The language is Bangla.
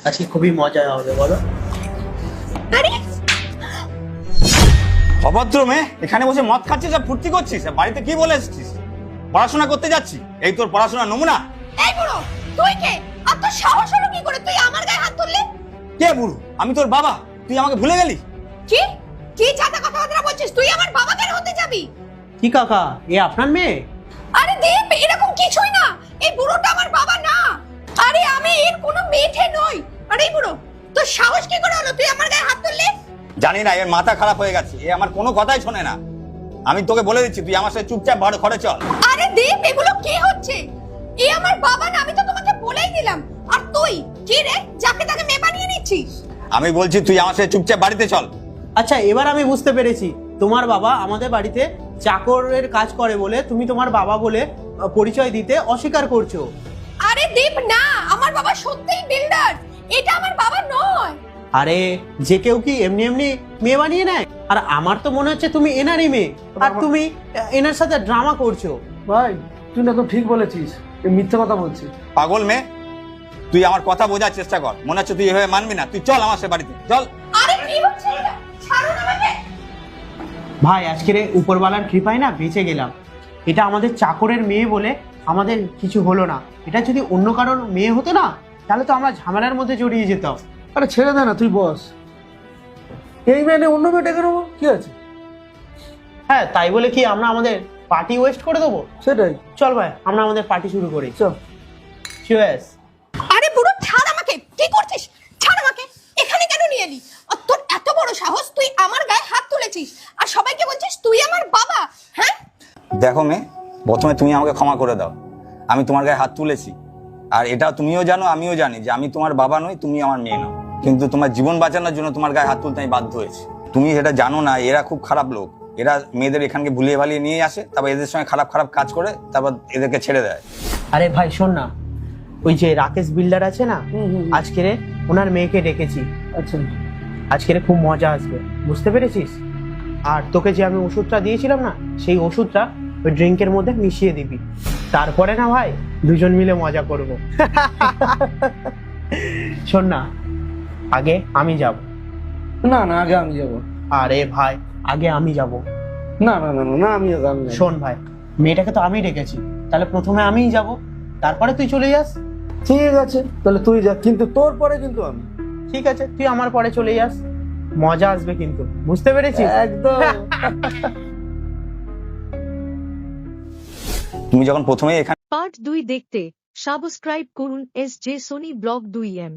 আজকে খুবই মজা হবে বলো। আরে অভদ্র মেয়ে, এখানে বসে মদ খাচ্ছিস আর ফুর্তি করছিস, আর বাড়িতে কি বলে এসেছিস? পড়াশোনা করতে যাচ্ছি, এই তোর পড়াশোনার নমুনা? এই বুড়ো, তুই কে? আর তোর সাহস হলো কি করে তুই আমার গায়ে হাত তুললি? কে বুড়ো? আমি তোর বাবা, তুই আমাকে ভুলে গেলি? কি কি জাতা কথাবার্তা বলছিস? তুই আমার বাবা কেন হতে যাবি? কি কাকা, এ আপনার মেয়ে? আরে দীপ, এরকম কিছুই না। এই বুড়োটা আমার বাবা না। আরে আমি এর কোনো মেয়ে নই। আরে এই বুড়ো, তোর সাহস কি করে হলো তুই আমার গায়ে হাত তুললি? জানি না, এর মাথা খারাপ হয়ে গেছে, এ আমার কোনো কথাই শোনে না। আমি তোকে বলে দিচ্ছি, তুই আমার সাথে চুপচাপ ঘরে চল। আরে দীপ, এগুলো কি হচ্ছে? এ আমার বাবা না, আমি তো তোমাকে বলেই দিলাম। আর তুই কি রে, যাকে তাকে মেয়ে বানিয়ে নিচ্ছিস? আমি বলছি তুই আমার সাথে চুপচাপ বাড়িতে চল। আচ্ছা, এবার আমি বুঝতে পেরেছি, তোমার বাবা আমাদের বাড়িতে চাকরের কাজ করে বলে তুমি তোমার বাবা বলে পরিচয় দিতে অস্বীকার করছো। আরে দীপ না, আমার বাবা সত্যিই বিল্ডার। এটা আমার বাবা নয়। আরে যে কেউ কি এমনি এমনি মেয়ে বানিয়ে নেয়? আর আমার তো মনে হচ্ছে তুমি এনারই মেয়ে, আর তুমি এনার সাথে ড্রামা করছো। ভাই তুই না তো ঠিক বলেছিস, এই মিথ্যে কথা বলছিস। পাগল মেয়ে, তুই আমার কথা বোঝার চেষ্টা কর। মনে হচ্ছে তুই এভাবে মানবি না, তুই চল আমার সাথে বাড়িতে চল। আরে কি হচ্ছে এটা? ছাড়ুন আমাকে। ভাই, আজকের উপরওয়ালার কৃপায় না বেঁচে গেলাম। এটা আমাদের চাকরের মেয়ে বলে আমাদের কিছু হলো না। এটা যদি অন্য কারোর মেয়ে হতো না, তাহলে তো আমরা ঝামেলার মধ্যে জড়িয়ে যেতাম। আরে ছেড়ে দে না, তুই বস। এই মেয়ে অন্য মেয়ে ডেকে নেবো, কি আছে? হ্যাঁ, তাই বলে কি আমরা আমাদের পার্টি ওয়েস্ট করে দেবো? সেটাই। চল ভাই, আমরা আমাদের পার্টি শুরু করি। চল। চিয়ার্স। আরে বুড়ো, ছাড় আমাকে। কি করছিস? ছাড় আমাকে। এখানে কেন নিয়ে এলি? আর তোর এত বড় সাহস, তুই আমার গায়ে হাত তুলেছিস আর সবাইকে বলছিস তুই আমার বাবা? হ্যাঁ, দেখো মেয়ে, প্রথমে তুমি আমাকে ক্ষমা করে দাও। আমি তোমার গায়ে হাত তুলেছি, আর এটা তুমিও জানো আমিও জানি যে আমি তোমার বাবা নই, তুমি আমার মেয়ে নও। কিন্তু তোমার জীবন বাঁচানোর জন্য তোমার গায়ে হাত তুলতে আমি বাধ্য হয়েছি। তুমি সেটা জানো না, এরা খুব খারাপ লোক। এরা মেয়েদের এখানকে ভুলিয়ে ভালিয়ে নিয়ে আসে, তারপর এদের সঙ্গে খারাপ খারাপ কাজ করে, তারপর এদেরকে ছেড়ে দেয়। আরে ভাই শোন না, ওই যে রাকেশ বিল্ডার আছে না, আজকের ওনার মেয়েকে ডেকেছি। আচ্ছা। আজকের খুব মজা আসবে, বুঝতে পেরেছিস? আর তোকে যে আমি ওষুধটা দিয়েছিলাম না, সেই ওষুধটা ওই ড্রিঙ্কের মধ্যে মিশিয়ে দিবি। তারপরে না ভাই, দুজন মিলে মজা করব। শোন না, আগে আমি যাব। না না, আগে আমি যাবো। আরে ভাই, আগে আমি যাব। না না না না না, আমি যাবো। শোন ভাই, মেয়েটাকে তো আমি ডেকেছি, তাহলে প্রথমে আমিই যাব, তারপরে তুই চলে যাস। ঠিক আছে, তাহলে তুই যা, কিন্তু তোর পরে কিন্তু আমি। ঠিক আছে, তুই আমার পরে চলে যাস, মজা আসবে কিন্তু, বুঝতে পেরেছিস? একদম। তুমি যখন প্রথমে এখানে পার্ট 2 দেখতে সাবস্ক্রাইব করুন SJ সোনি ব্লগ 2M।